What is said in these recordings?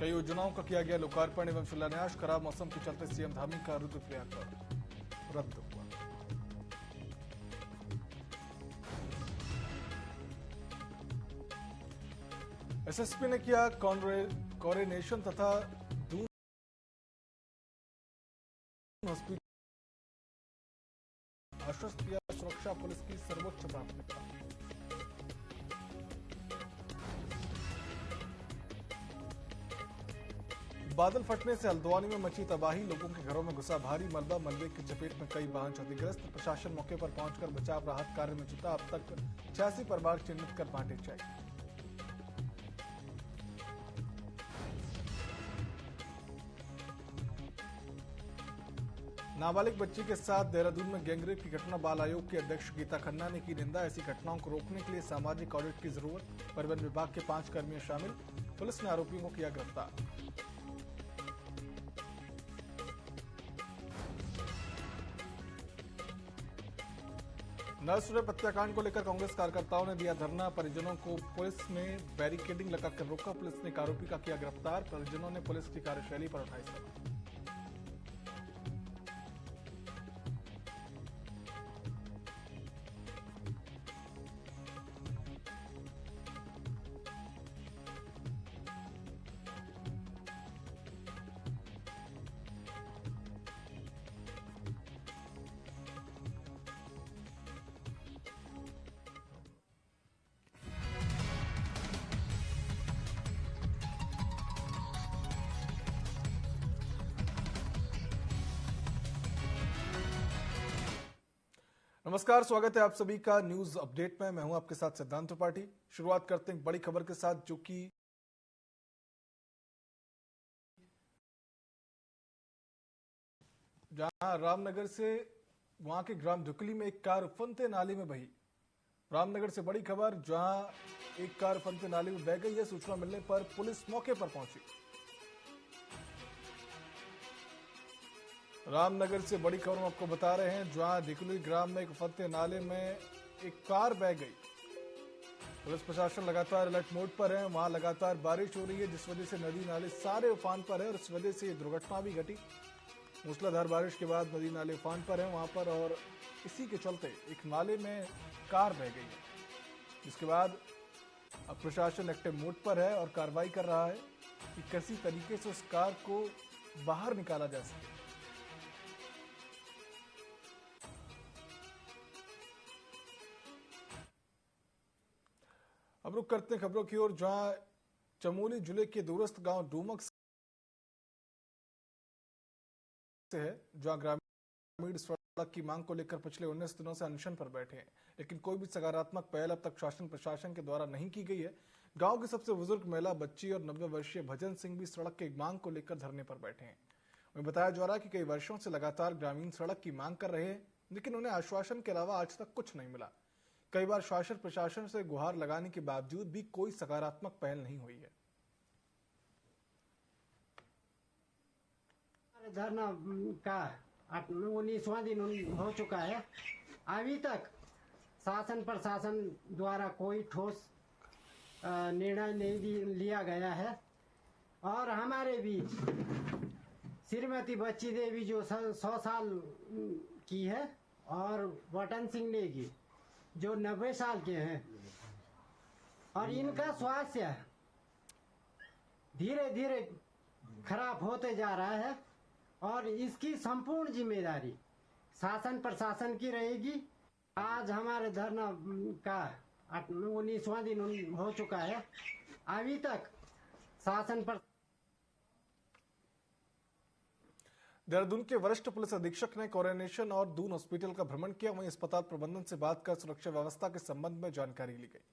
कई योजनाओं का किया गया लोकार्पण एवं शिलान्यास। खराब मौसम के चलते सीएम धामी का रुद्रप्रयाग पर रद्द हुआ। एसएसपी ने किया कोरोनेशन तथा दून हॉस्पिटल आश्वस्त किया सुरक्षा पुलिस की सर्वोच्च प्राथमिकता। बादल फटने से हल्द्वानी में मची तबाही। लोगों के घरों में घुसा भारी मलबा। मलबे की चपेट में कई वाहन क्षतिग्रस्त। प्रशासन मौके पर पहुंचकर बचाव राहत कार्य में जुटा। अब तक 86 परिवार चिन्हित कर बांटे चेक। नाबालिग बच्ची के साथ देहरादून में गैंगरेप की घटना। बाल आयोग के अध्यक्ष गीता खन्ना ने की निंदा। ऐसी घटनाओं को रोकने के लिए सामाजिक ऑडिट की जरूरत। परिवहन विभाग के 5 कर्मी शामिल। पुलिस ने आरोपियों को किया गिरफ्तार। नर्सरेप हत्याकांड को लेकर कांग्रेस कार्यकर्ताओं ने दिया धरना। परिजनों को पुलिस में बैरिकेडिंग लगाकर रोका। पुलिस ने एक आरोपी का किया गिरफ्तार। परिजनों ने पुलिस की कार्यशैली पर उठाई सवाल। नमस्कार, स्वागत है आप सभी का न्यूज अपडेट में। मैं हूं आपके साथ सिद्धांत त्रिपाठी। शुरुआत करते हैं बड़ी खबर के साथ, जो कि जहां रामनगर से वहां के ग्राम ढुकली में एक कार उफनते नाले में बही। रामनगर से बड़ी खबर, जहां एक कार उफनते नाले में बह गई है। सूचना मिलने पर पुलिस मौके पर पहुंची। रामनगर से बड़ी खबर हम आपको बता रहे हैं, जहां ढिकली ग्राम में एक उफनते नाले में एक कार बह गई। पुलिस प्रशासन लगातार अलर्ट मोड पर है। वहां लगातार बारिश हो रही है, जिस वजह से नदी नाले सारे उफान पर है और इस वजह से ये दुर्घटना भी घटी। मूसलाधार बारिश के बाद नदी नाले उफान पर है वहां पर, और इसी के चलते एक नाले में कार बह गई है। जिसके बाद अब प्रशासन एक्टिव मोड पर है और कार्रवाई कर रहा है कि किसी तरीके से उस कार को बाहर निकाला जा सके। अब रुक करते हैं खबरों की ओर, जहां चमोली जिले के दूरस्थ गांव डूमक से है, जहां ग्रामीण सड़क की मांग को लेकर पिछले 19 दिनों से अनशन पर बैठे हैं, लेकिन कोई भी सकारात्मक पहल अब तक शासन प्रशासन के द्वारा नहीं की गई है। गांव की सबसे बुजुर्ग महिला बच्ची और 90 वर्षीय भजन सिंह भी सड़क की मांग को लेकर धरने पर बैठे हैं। उन्हें बताया जा रहा है कि कई वर्षों से लगातार ग्रामीण सड़क की मांग कर रहे हैं, लेकिन उन्हें आश्वासन के अलावा आज तक कुछ नहीं मिला। कई बार शासन प्रशासन से गुहार लगाने के बावजूद भी कोई सकारात्मक पहल नहीं हुई है। धरना का 19वां दिन हो चुका है। अभी तक शासन प्रशासन द्वारा कोई ठोस निर्णय नहीं लिया गया है। और हमारे बीच श्रीमती बच्ची देवी जो 100 साल की है, और वटन सिंह नेगी जो 90 साल के हैं, और इनका स्वास्थ्य धीरे धीरे खराब होते जा रहा है और इसकी संपूर्ण जिम्मेदारी शासन प्रशासन की रहेगी। आज हमारे धरना का 19वां दिन हो चुका है। अभी तक शासन पर देहरादून के वरिष्ठ पुलिस अधीक्षक ने कोरोनेशन और दून हॉस्पिटल का भ्रमण किया। वहीं अस्पताल प्रबंधन से बात कर सुरक्षा व्यवस्था के संबंध में जानकारी ली गई।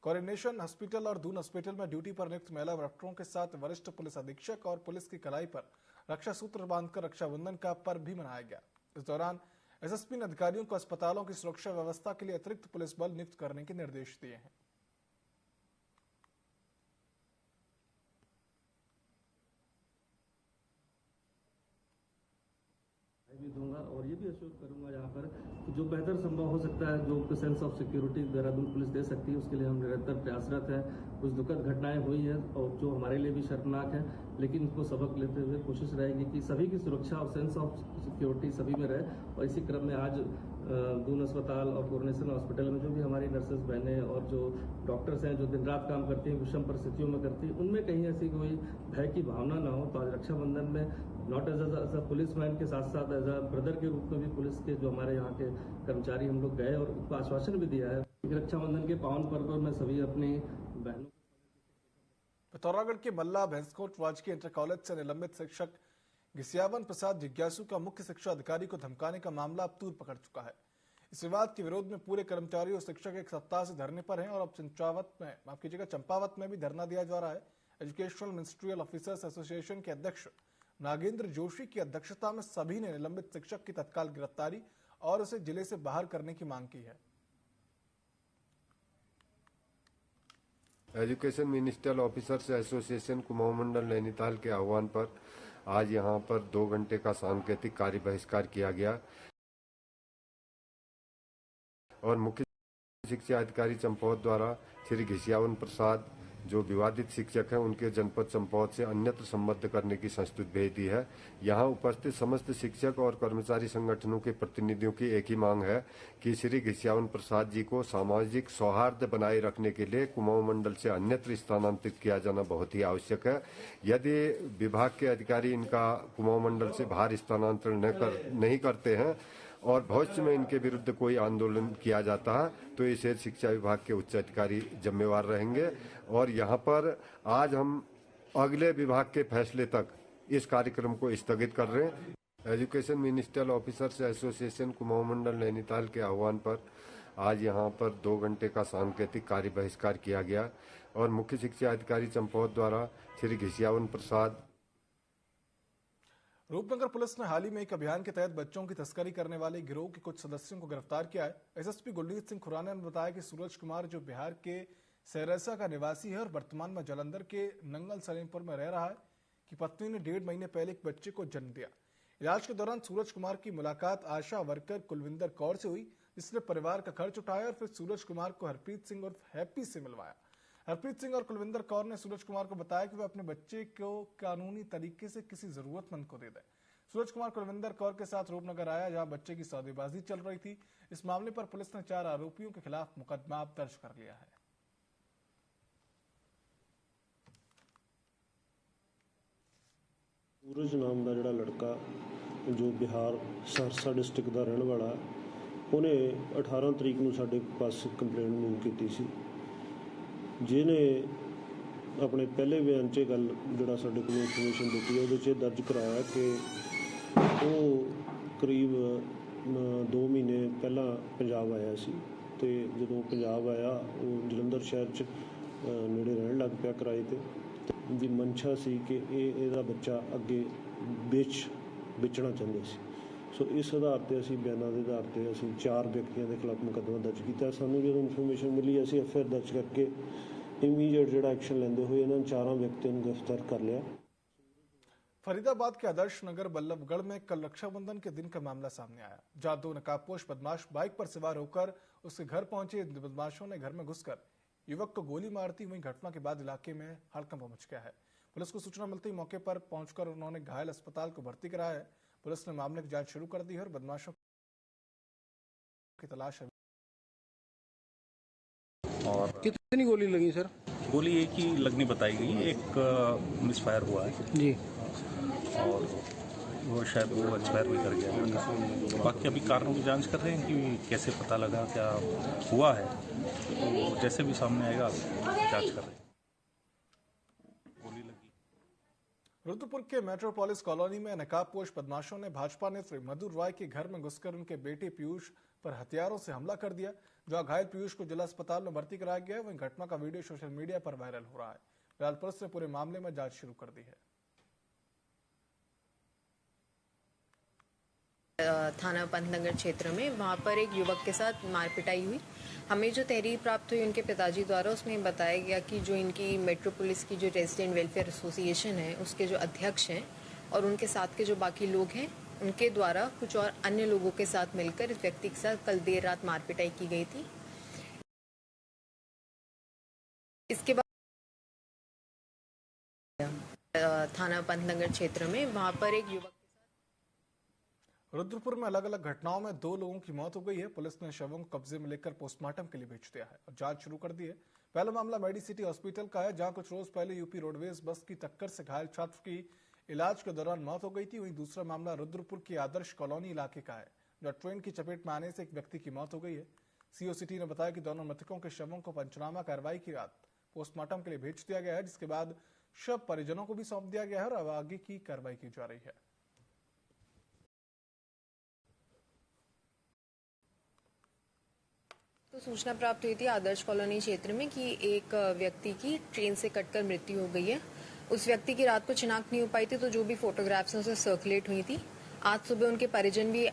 कोरोनेशन हॉस्पिटल और दून हॉस्पिटल में ड्यूटी पर नियुक्त महिला डॉक्टरों के साथ वरिष्ठ पुलिस अधीक्षक और पुलिस की कलाई पर रक्षा सूत्र बांधकर रक्षाबंधन का पर्व भी मनाया गया। इस दौरान एसएसपी ने अधिकारियों को अस्पतालों की सुरक्षा व्यवस्था के लिए अतिरिक्त पुलिस बल नियुक्त करने के निर्देश दिए हैं। भी दूंगा और ये भी अश्योर करूंगा यहाँ पर कि जो बेहतर संभव हो सकता है, जो sense of security Dehradun police दे सकती है, उसके लिए हम निरंतर प्रयासरत हैं। कुछ दुखद घटनाएं हुई हैं और जो हमारे लिए भी शर्मनाक है, लेकिन इसको सबक लेते हुए कोशिश रहेगी कि सभी की सुरक्षा और सेंस ऑफ सिक्योरिटी सभी में रहे। और इसी क्रम में आज दून अस्पताल और कोरोनेशन हॉस्पिटल में जो भी हमारी नर्सेस बहनें और जो डॉक्टर्स हैं जो दिन रात काम करती हैं, विषम परिस्थितियों में करती हैं, उनमें कहीं ऐसी कोई भय की भावना ना हो। तो आज रक्षाबंधन में not as a policeman के साथ साथ एज अ ब्रदर के रूप में भी पुलिस के जो हमारे यहाँ के कर्मचारी हम लोग गए और उनको आश्वासन भी दिया है। रक्षाबंधन के पावन पर्व पर मैं सभी अपनी बहनों पिथौरागढ़ के मल्ला भैंसकोट राजकीय इंटर कॉलेज से निलंबित शिक्षक घिसियावन प्रसाद जिज्ञासु का मुख्य शिक्षा अधिकारी को धमकाने का मामला अब तूल पकड़ चुका है। इस विवाद के विरोध में पूरे कर्मचारी और शिक्षक एक सप्ताह से धरने पर हैं और अब चंपावत में भी धरना दिया जा रहा है। एजुकेशनल मिनिस्ट्रियल ऑफिसर्स एसोसिएशन के अध्यक्ष नागेंद्र जोशी की अध्यक्षता में सभी ने निलंबित शिक्षक की तत्काल गिरफ्तारी और उसे जिले से बाहर करने की मांग की है। Education ministerial officers association Kumaon Mandal Nainital के आह्वान पर आज यहां पर 2 घंटे का सांकेतिक कार्य बहिष्कार किया गया और मुख्य शिक्षा अधिकारी चंपावत द्वारा श्री घिसियावन प्रसाद जो विवादित शिक्षक हैं उनके जनपद चंपावत से अन्यत्र संबद्ध करने की संस्तुति भेज दी है। यहां उपस्थित समस्त शिक्षक और कर्मचारी संगठनों के प्रतिनिधियों की एक ही मांग है कि श्री घिसियावन प्रसाद जी को सामाजिक सौहार्द बनाए रखने के लिए कुमाऊं मंडल से अन्यत्र स्थानांतरित किया जाना बहुत ही आवश्यक है। यदि विभाग के अधिकारी इनका कुमाऊं मंडल से बाहर स्थानांतरण नहीं करते हैं और भविष्य में इनके विरुद्ध कोई आंदोलन किया जाता है तो इसे शिक्षा विभाग के उच्च अधिकारी जिम्मेवार रहेंगे। और यहाँ पर आज हम अगले विभाग के फैसले तक इस कार्यक्रम को स्थगित कर रहे हैं। Education ministerial officers association Kumaon Mandal Nainital के आह्वान पर आज यहाँ पर 2 घंटे का सांकेतिक कार्य बहिष्कार किया गया और मुख्य शिक्षा अधिकारी चंपावत द्वारा श्री घिसियावन प्रसाद। रूपनगर पुलिस ने हाल ही में एक अभियान के तहत बच्चों की तस्करी करने वाले गिरोह के कुछ सदस्यों को गिरफ्तार किया है। एसएसपी गुरजीत सिंह खुराना ने बताया कि सूरज कुमार जो बिहार के सहरसा का निवासी है और वर्तमान में जालंधर के नंगल सलीमपुर में रह रहा है कि पत्नी ने 1.5 महीने पहले एक बच्चे को जन्म दिया। इलाज के दौरान सूरज कुमार की मुलाकात आशा वर्कर कुलविंदर कौर से हुई, जिसने परिवार का खर्च उठाया और फिर सूरज कुमार को हरप्रीत सिंह और हैप्पी से मिलवाया। हरप्रीत सिंह और कुलविंदर कौर ने सूरज कुमार को बताया कि वह अपने बच्चे को कानूनी तरीके से किसी जरूरतमंद को दे दे। सूरज कुमार कुलविंदर कौर के साथ रूपनगर आया जहां बच्चे की सौदेबाजी चल रही थी। इस मामले पर पुलिस ने 4 आरोपियों के खिलाफ मुकदमा दर्ज कर लिया है। सूरज नाम का जिहड़ा लड़का जो बिहार सहरसा डिस्ट्रिक्ट का रहने वाला उन्हें 18 तरीक को साडे पास कंप्लेंट मूव की सी, जिन्हें अपने पहले बयान च गल जिहड़ा साडे कोल इन्फॉर्मेशन दी है उहदे दर्ज कराया कि वो करीब 2 महीने पहला पंजाब आया सी ते जदों पंजाब आया वो जलंधर शहर च नेड़े रहन लग पिया किराए ते दी मंशा सी कि ਇਹਦਾ ਬੱਚਾ ਅੱਗੇ बेचना चाहते सी। सो इस आधार पर असी बयानों के आधार पर असी 4 व्यक्तियों के खिलाफ मुकदमा दर्ज किया। सानू जो इन्फॉर्मेशन मिली असी एफआईआर दर्ज करके इमीडिएट जो एक्शन लेंदे हुए इन्होंने 4 व्यक्तियों को गिरफ्तार कर लिया। फरीदाबाद के आदर्श नगर बल्लभगढ़ में कल रक्षाबंधन के दिन का मामला सामने आया, जहां 2 नकाबपोश बदमाश बाइक पर सवार होकर उसके घर पहुंचे। बदमाशों ने घर में घुसकर युवक को गोली मार दी। वहीं घटना के बाद इलाके में हड़कंप मच गया है। पुलिस को सूचना मिलते ही मौके पर पहुंचकर उन्होंने घायल अस्पताल को भर्ती कराया है। पुलिस ने मामले की जांच शुरू कर दी है और बदमाशों की तलाश है। और कितनी गोली लगी सर? गोली एक ही लगनी बताई गई, एक मिसफायर हुआ है जी और वो शायद वो एक्सपायर भी कर गया लड़का। बाकी अभी कारणों की जांच कर रहे हैं कि कैसे पता लगा क्या हुआ है, तो जैसे भी सामने आएगा जांच कर रहे हैं। गोली लगी। रुद्रपुर के मेट्रोपोलिस कॉलोनी में नकाबपोश बदमाशों ने भाजपा नेत्री मधुर रॉय के घर में घुसकर उनके बेटे पीयूष पर हथियारों से हमला कर दिया। जहां घायल पीयूष को जिला अस्पताल में भर्ती कराया गया है, वहीं घटना का वीडियो सोशल मीडिया पर वायरल हो रहा है। फिलहाल पुलिस ने पूरे मामले में जांच शुरू कर दी है। थाना पंतनगर क्षेत्र में वहाँ पर एक युवक के साथ मारपिटाई हुई। हमें जो तहरीर प्राप्त हुई उनके पिताजी द्वारा, उसमें बताया गया कि जो इनकी मेट्रोपोलिस की जो रेजिडेंट वेलफेयर एसोसिएशन है उसके जो अध्यक्ष हैं और उनके साथ के जो बाकी लोग हैं उनके द्वारा कुछ और अन्य लोगों के साथ मिलकर इस व्यक्ति के साथ कल देर रात मारपिटाई की गई थी। इसके बाद थाना पंतनगर क्षेत्र में, वहां पर एक युवक रुद्रपुर में अलग अलग घटनाओं में 2 लोगों की मौत हो गई है। पुलिस ने शवों को कब्जे में लेकर पोस्टमार्टम के लिए भेज दिया है और जांच शुरू कर दी है। पहला मामला मेडिसिटी हॉस्पिटल का है, जहां कुछ रोज पहले यूपी रोडवेज बस की टक्कर से घायल छात्र की इलाज के दौरान मौत हो गई थी। वहीं दूसरा मामला रुद्रपुर के आदर्श कॉलोनी इलाके का है, जहां ट्रेन की चपेट में आने से एक व्यक्ति की मौत हो गई है। सीओ सिटी ने बताया कि दोनों मृतकों के शवों को पंचनामा कार्रवाई की रात पोस्टमार्टम के लिए भेज दिया गया है, जिसके बाद शव परिजनों को भी सौंप दिया गया है और अब आगे की कार्रवाई की जा रही है। तो सूचना प्राप्त हुई थी आदर्श कॉलोनी क्षेत्र में कि एक व्यक्ति की ट्रेन से कटकर मृत्यु हो गई है। उस व्यक्ति की रात को शिनाख्त नहीं हो पाई थी, तो जो भी फोटोग्राफ्स हैं उसे सर्कुलेट हुई थी। आज सुबह उनके परिजन भी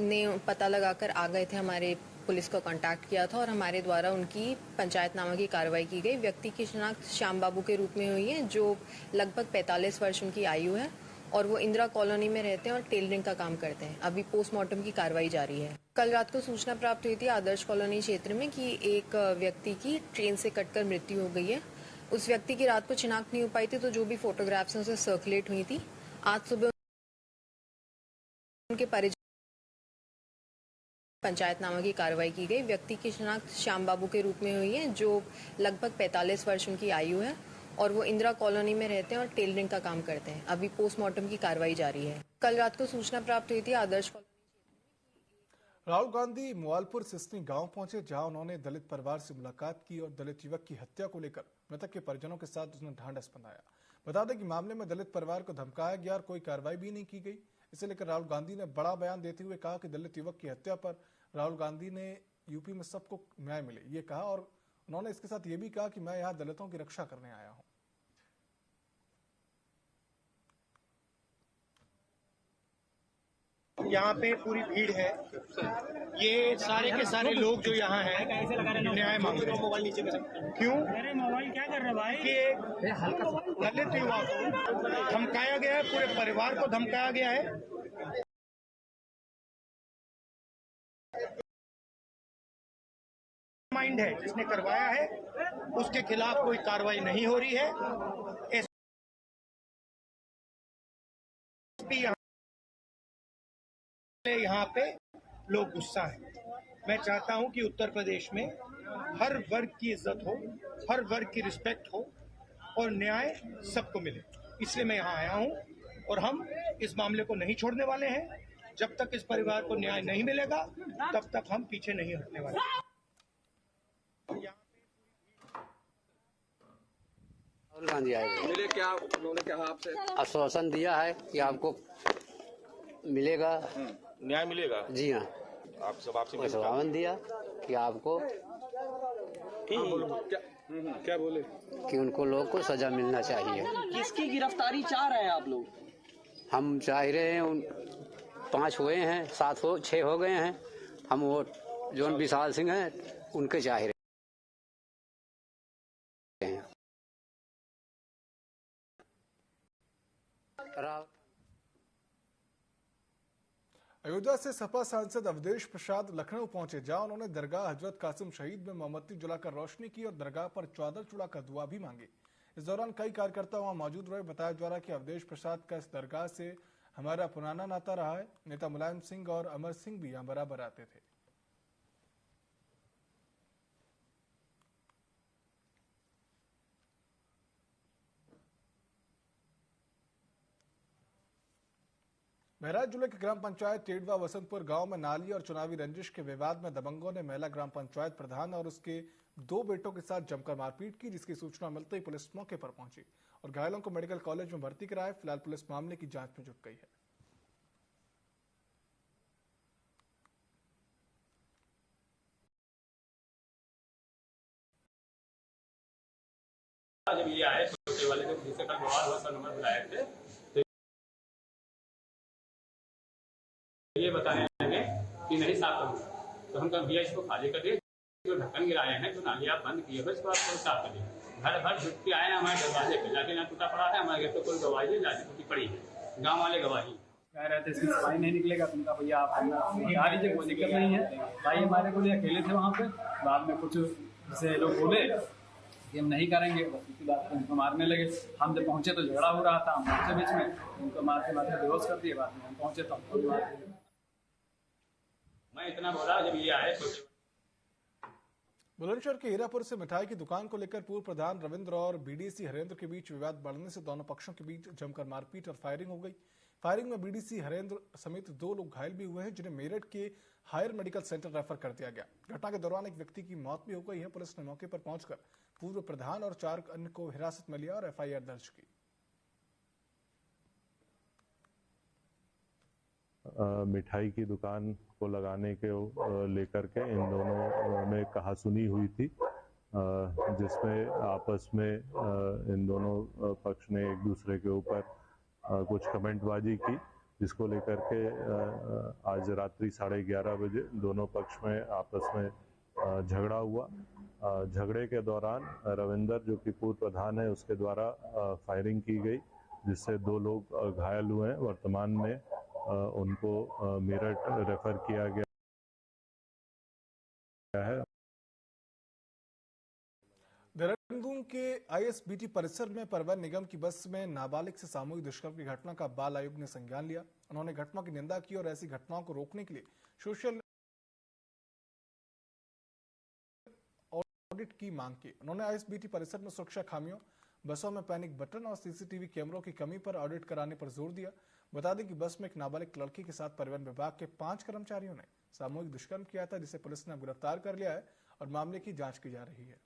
ने पता लगाकर आ गए थे, हमारे पुलिस को कांटेक्ट किया था और हमारे द्वारा उनकी पंचायतनामा की कार्रवाई की गई। व्यक्ति की शिनाख्त श्याम बाबू के रूप में हुई है, जो लगभग 45 वर्ष उनकी आयु है और वो इंदिरा कॉलोनी में रहते हैं और टेलरिंग का काम करते हैं। अभी पोस्टमार्टम की कार्रवाई जारी है। कल रात को सूचना प्राप्त हुई थी आदर्श कॉलोनी क्षेत्र में कि एक व्यक्ति की ट्रेन से कटकर मृत्यु हो गई है। उस व्यक्ति की रात को शिनाख्त नहीं हो पाई थी, तो जो भी फोटोग्राफ्स हैं उसे सर्कुलेट हुई थी। आज सुबह उनके परिजन पंचायतनामा की कार्रवाई की गई। व्यक्ति की शिनाख्त श्याम बाबू के रूप में हुई है, जो लगभग 45 वर्ष उनकी आयु है और वो इंदिरा कॉलोनी में रहते हैं और टेलरिंग का काम करते हैं। अभी पोस्टमार्टम की कार्रवाई जारी है। कल रात को सूचना प्राप्त हुई थी आदर्श राहुल गांधी मोवालपुर सिस्नी गांव पहुंचे, जहां उन्होंने दलित परिवार से मुलाकात की और दलित युवक की हत्या को लेकर मृतक के परिजनों के साथ उसने ढांढस बंधाया। बता दें कि मामले में दलित परिवार को धमकाया गया और कोई कार्रवाई भी नहीं की गई। इसे लेकर राहुल गांधी ने बड़ा बयान देते हुए कहा कि दलित युवक की हत्या पर राहुल गांधी ने यूपी में सबको न्याय मिले, ये कहा। और उन्होंने इसके साथ ये भी कहा कि मैं यहाँ दलितों की रक्षा करने आया हूँ। यहाँ पे पूरी भीड़ है, ये सारे के सारे लोग जो यहाँ हैं न्याय मांग रहे हैं। क्यों? मोबाइल क्या कर रहे भाई? कि दलित युवा को धमकाया गया है, पूरे परिवार को धमकाया गया है। माइंड है जिसने करवाया है, उसके खिलाफ कोई कार्रवाई नहीं हो रही है। एसपी यहाँ पे लोग गुस्सा है। मैं चाहता हूं कि उत्तर प्रदेश में हर वर्ग की इज्जत हो, हर वर्ग की रिस्पेक्ट हो और न्याय सबको मिले। इसलिए मैं यहाँ आया हूं और हम इस मामले को नहीं छोड़ने वाले हैं। जब तक इस परिवार को न्याय नहीं मिलेगा तब तक हम पीछे नहीं हटने वाले। राहुल गांधी आए मिले, क्या उन्होंने कहा आपसे? आश्वासन दिया है कि आपको मिलेगा, न्याय मिलेगा। जी हाँ, आपसे आश्वासन दिया कि आपको क्या बोले कि उनको लोग को सजा मिलना चाहिए। किसकी गिरफ्तारी चाह रहे हैं आप लोग? हम चाह रहे हैं, 5 हुए हैं, 6 हो गए हैं। हम वो जोन विशाल सिंह हैं उनके चाह रहे हैं। अयोध्या से सपा सांसद अवधेश प्रसाद लखनऊ पहुंचे, जहां उन्होंने दरगाह हजरत कासिम शहीद में मोमबत्ती जलाकर रोशनी की और दरगाह पर चादर चढ़ाकर दुआ भी मांगी। इस दौरान कई कार्यकर्ता वहां मौजूद रहे। बताया जा रहा है कि अवधेश प्रसाद का इस दरगाह से हमारा पुराना नाता रहा है। नेता मुलायम सिंह और अमर सिंह भी यहाँ बराबर आते थे। महराज जिले के ग्राम पंचायत टेडवा वसंतपुर गांव में नाली और चुनावी रंजिश के विवाद में दबंगों ने महिला ग्राम पंचायत प्रधान और उसके 2 बेटों के साथ जमकर मारपीट की, जिसकी सूचना मिलते ही पुलिस मौके पर पहुंची और घायलों को मेडिकल कॉलेज में भर्ती कराया। फिलहाल पुलिस मामले की जांच में जुट गई है। जब ये आए छोटे वाले, जब जिससे कल बवाल हुआ, 100 नंबर बुलाए थे, ये बताने लगे कि नहीं साफ करूँगा। तो हम कहा भैया इसको खाली कर दिए, जो ढक्कन गिराए हैं, जो नाली आप बंद किए हो, इसको आप साफ कर दिए। घर भर जुटती आए ना हमारे दरवाजे पे, जाके ना टूटा पड़ा है, हमारे घर पे कोई गवाही है, जाके टूटी पड़ी है, गाँव वाले गवाही कह रहे थे इसकी सफाई नहीं निकलेगा। तुमका भैया आप बता दीजिए, कोई दिक्कत नहीं है। भाई हमारे को लिए अकेले थे वहाँ पे। बाद में कुछ जैसे लोग बोले कि हम नहीं करेंगे, बस इसी बात पर उनको मारने लगे। हम जब पहुंचे तो झगड़ा हो रहा था, हम पहुंचे बीच में, उनको मारते मारते बेहोश कर दिए। बाद में हम पहुंचे तो हमको भी मार दिए। मैं इतना बोला जब ये आए तो बुलंदशहर के हीरापुर से मिठाई की दुकान को लेकर पूर्व प्रधान रविंद्र और बीडीसी हरेंद्र के बीच विवाद बढ़ने से दोनों पक्षों के बीच जमकर मारपीट और फायरिंग हो गई। फायरिंग में बीडीसी हरेंद्र समेत 2 लोग घायल भी हुए हैं, जिन्हें मेरठ के हायर मेडिकल सेंटर रेफर कर दिया गया। घटना के दौरान एक व्यक्ति की मौत भी हो गई है। पुलिस ने मौके पर पहुंचकर पूर्व प्रधान और 4 अन्य को हिरासत में लिया और एफआईआर दर्ज की। मिठाई की दुकान को लगाने के लेकर के इन दोनों में कहासुनी हुई थी, जिसमें आपस में इन दोनों पक्ष ने एक दूसरे के ऊपर कुछ कमेंटबाजी की, जिसको लेकर के आज रात्रि 11:30 बजे दोनों पक्ष में आपस में झगड़ा हुआ। झगड़े के दौरान रविंदर, जो कि पूर्व प्रधान है, उसके द्वारा फायरिंग की गई, जिससे 2 लोग घायल हुए हैं। वर्तमान में उनको मेरठ रेफर किया गया है। देहरादून के आईएसबीटी परिसर में परिवहन निगम की बस में नाबालिग से सामूहिक दुष्कर्म की घटना का बाल आयोग ने संज्ञान लिया। उन्होंने घटना की निंदा की और ऐसी घटनाओं को रोकने के लिए सोशल ऑडिट की मांग की। उन्होंने आईएसबीटी परिसर में सुरक्षा खामियों, बसों में पैनिक बटन और सीसीटीवी कैमरों की कमी पर ऑडिट कराने पर जोर दिया। बता दें कि बस में एक नाबालिग लड़की के साथ परिवहन विभाग के 5 कर्मचारियों ने सामूहिक दुष्कर्म किया था, जिसे पुलिस ने गिरफ्तार कर लिया है और मामले की जांच की जा रही है।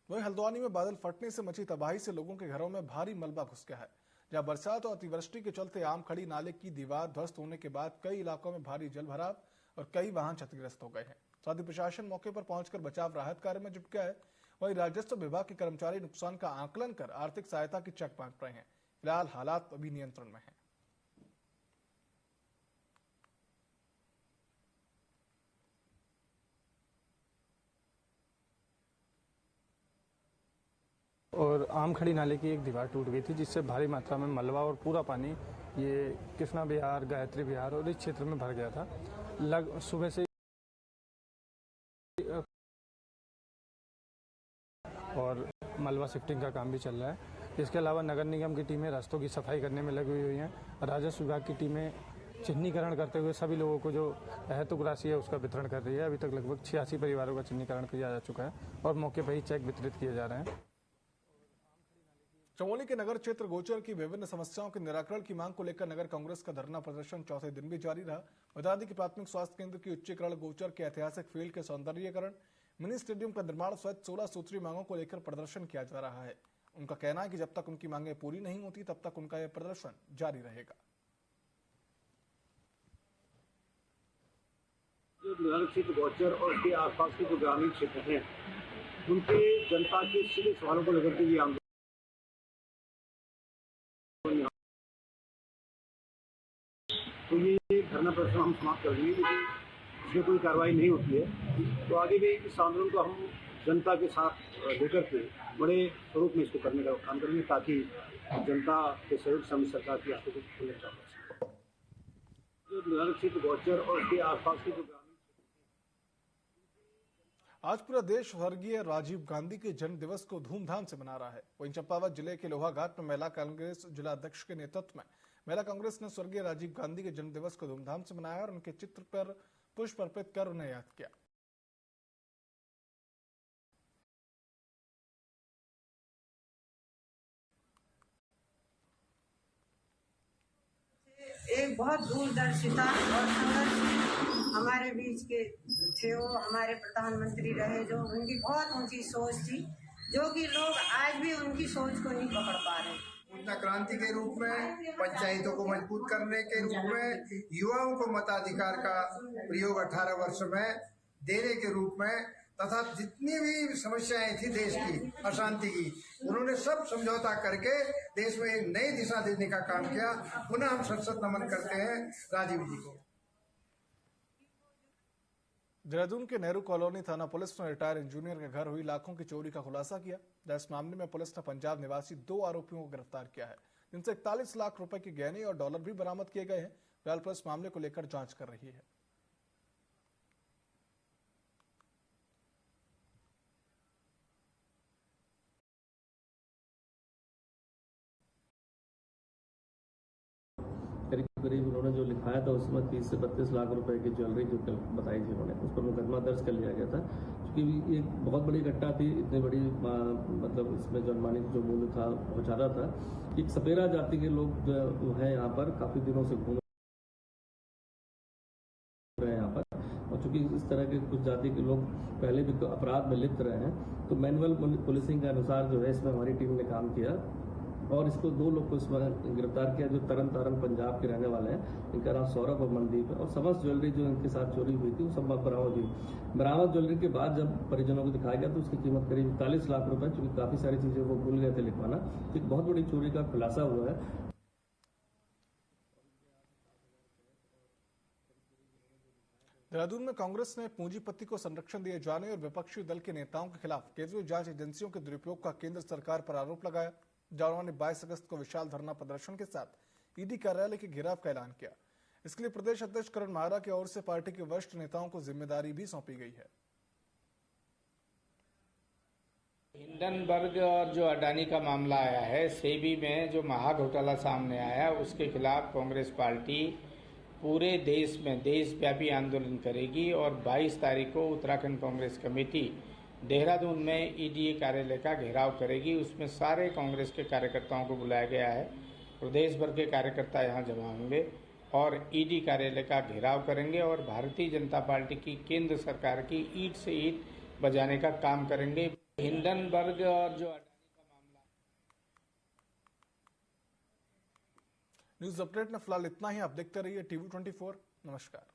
वहीं हल्द्वानी में बादल फटने से मची तबाही से लोगों के घरों में भारी मलबा घुस गया है। जहां बरसात और अतिवृष्टि के चलते आमखड़ी नाले की दीवार ध्वस्त होने के बाद कई इलाकों में भारी जलभराव और कई वाहन क्षतिग्रस्त हो गए हैं। साथ ही प्रशासन मौके पर पहुंचकर बचाव राहत कार्य में जुट गया है। वहीं राजस्व विभाग के कर्मचारी नुकसान का आकलन कर आर्थिक सहायता की चेक बांट रहे हैं। फिलहाल हालात अभी नियंत्रण में हैं। और आमखड़ी नाले की एक दीवार टूट गई थी, जिससे भारी मात्रा में मलबा और पूरा पानी ये कृष्णा विहार, गायत्री विहार और इस क्षेत्र में भर गया था। सुबह से और मलबा शिफ्टिंग का काम भी चल रहा है। इसके अलावा नगर निगम की टीमें रास्तों की सफाई करने में लगी हुई हैं। राजस्व विभाग की टीमें चिन्हीकरण करते हुए सभी लोगों को जो अहेतुक राशि है उसका वितरण कर रही है। अभी तक लगभग 86 परिवारों का चिन्हीकरण किया जा चुका है और मौके पर ही चेक वितरित किए जा रहे हैं। चमोली के नगर क्षेत्र गोचर की विभिन्न समस्याओं के निराकरण की मांग को लेकर नगर कांग्रेस का धरना प्रदर्शन चौथे दिन भी जारी रहा। बता दें कि प्राथमिक स्वास्थ्य केंद्र की उच्चीकरण, गोचर के ऐतिहासिक फील्ड के सौंदर्यीकरण, मिनी स्टेडियम का निर्माण सहित 16 सूत्री मांगों को लेकर प्रदर्शन किया जा रहा है। उनका कहना है कि जब तक उनकी मांगें पूरी नहीं होती तब तक उनका यह प्रदर्शन जारी रहेगा। जो नगर क्षेत्र गोचर और उसके आसपास के जो ग्रामीण क्षेत्र हैं, उनके जनता के सीधे सवालों को लेकर के ये तो ये धरना प्रदर्शन हम समाप्त कर देंगे। यदि इसमें कोई कार्रवाई नहीं होती है तो आगे भी इस आंदोलन को हम जनता के साथ लेकर के बड़े स्वरूप में इसको करने का काम करेंगे, ताकि जनता के सहयोग से हम सरकार की आंखों को खोलना चाहते हैं। जो नगर क्षेत्र गोचर और उसके आसपास के जो आज पूरा देश स्वर्गीय राजीव गांधी के जन्म दिवस को धूमधाम से मना रहा है। वहीं चंपावत जिले के लोहाघाट में महिला कांग्रेस जिला अध्यक्ष के नेतृत्व में महिला कांग्रेस ने स्वर्गीय राजीव गांधी के जन्म दिवस को धूमधाम से मनाया और उनके चित्र पर पुष्प अर्पित कर उन्हें याद किया। एक बहुत दूरदर्शिता और संघर्ष हमारे बीच के थे। वो हमारे प्रधानमंत्री रहे, जो उनकी बहुत ऊंची सोच थी, जो कि लोग आज भी उनकी सोच को नहीं पकड़ पा रहे। सूचना क्रांति के रूप में, पंचायतों को मजबूत करने के रूप में, युवाओं को मताधिकार का प्रयोग 18 वर्ष में देने के रूप में, तथा जितनी भी समस्याएं थी देश की अशांति की, उन्होंने सब समझौता करके देश में एक नई दिशा देने का काम किया। पुनः हम सशक्त नमन करते हैं राजीव जी को। देहरादून के नेहरू कॉलोनी थाना पुलिस ने रिटायर इंजीनियर के घर हुई लाखों की चोरी का खुलासा किया। इस मामले में पुलिस ने पंजाब निवासी 2 आरोपियों को गिरफ्तार किया है, जिनसे 41 लाख रुपए के गहने और डॉलर भी बरामद किए गए हैं। फिलहाल पुलिस मामले को लेकर जांच कर रही है। करीब उन्होंने जो लिखाया था उसमें 30 से 32 लाख रुपए की ज्वेलरी जो बताई थी उन्होंने, उस पर मुकदमा दर्ज कर लिया गया था। क्योंकि ये बहुत बड़ी घटना थी, इतनी बड़ी मतलब इसमें जो अनुमानित जो मूल्य था बहुत ज़्यादा था। एक सपेरा जाति के लोग जो है यहाँ पर काफ़ी दिनों से घूम रहे हैं यहाँ पर, और चूंकि इस तरह के कुछ जाति के लोग पहले भी अपराध में लिप्त रहे हैं, तो मैनुअल पुलिसिंग के अनुसार जो है इसमें हमारी टीम ने काम किया और इसको 2 लोग को इसमें गिरफ्तार किया जो तरन तारण पंजाब के रहने वाले हैं। इनका नाम सौरभ और मनदीप है और समस्त ज्वेलरी जो इनके साथ चोरी हुई थी वो सब बरामद हुई। बरामद ज्वेलरी के बाद जब परिजनों को दिखाया गया तो उसकी कीमत करीब 41 लाख रुपए, चूंकि काफी सारी चीजें वो भूल गए थे लिखवाना, एक बहुत बड़ी चोरी का खुलासा हुआ है। देहरादून में कांग्रेस ने पूंजीपति को संरक्षण दिए जाने और विपक्षी दल के नेताओं के खिलाफ केंद्रीय जांच एजेंसियों के दुरुपयोग का केंद्र सरकार पर आरोप लगाया। जावरा ने 22 अगस्त को विशाल धरना प्रदर्शन के साथ ईडी कार्यालय के घेराव का ऐलान किया। इसके लिए प्रदेश अध्यक्ष करण महारा की ओर से पार्टी के वरिष्ठ नेताओं को जिम्मेदारी भी सौंपी गई है। हिंडनबर्ग और जो अडानी का मामला आया है, सेबी में जो महाघोटाला सामने आया उसके खिलाफ कांग्रेस पार्टी पूरे देश में देशव्यापी आंदोलन करेगी और 22 तारीख को उत्तराखंड कांग्रेस कमेटी देहरादून में ईडी कार्यालय का घेराव करेगी। उसमें सारे कांग्रेस के कार्यकर्ताओं को बुलाया गया है। प्रदेश भर के कार्यकर्ता यहां जमा होंगे और ईडी कार्यालय का घेराव करेंगे और भारतीय जनता पार्टी की केंद्र सरकार की ईंट से ईंट बजाने का काम करेंगे। हिंडनबर्ग और जो न्यूज अपडेट में फिलहाल इतना ही। आप देखते रहिए TV24। नमस्कार।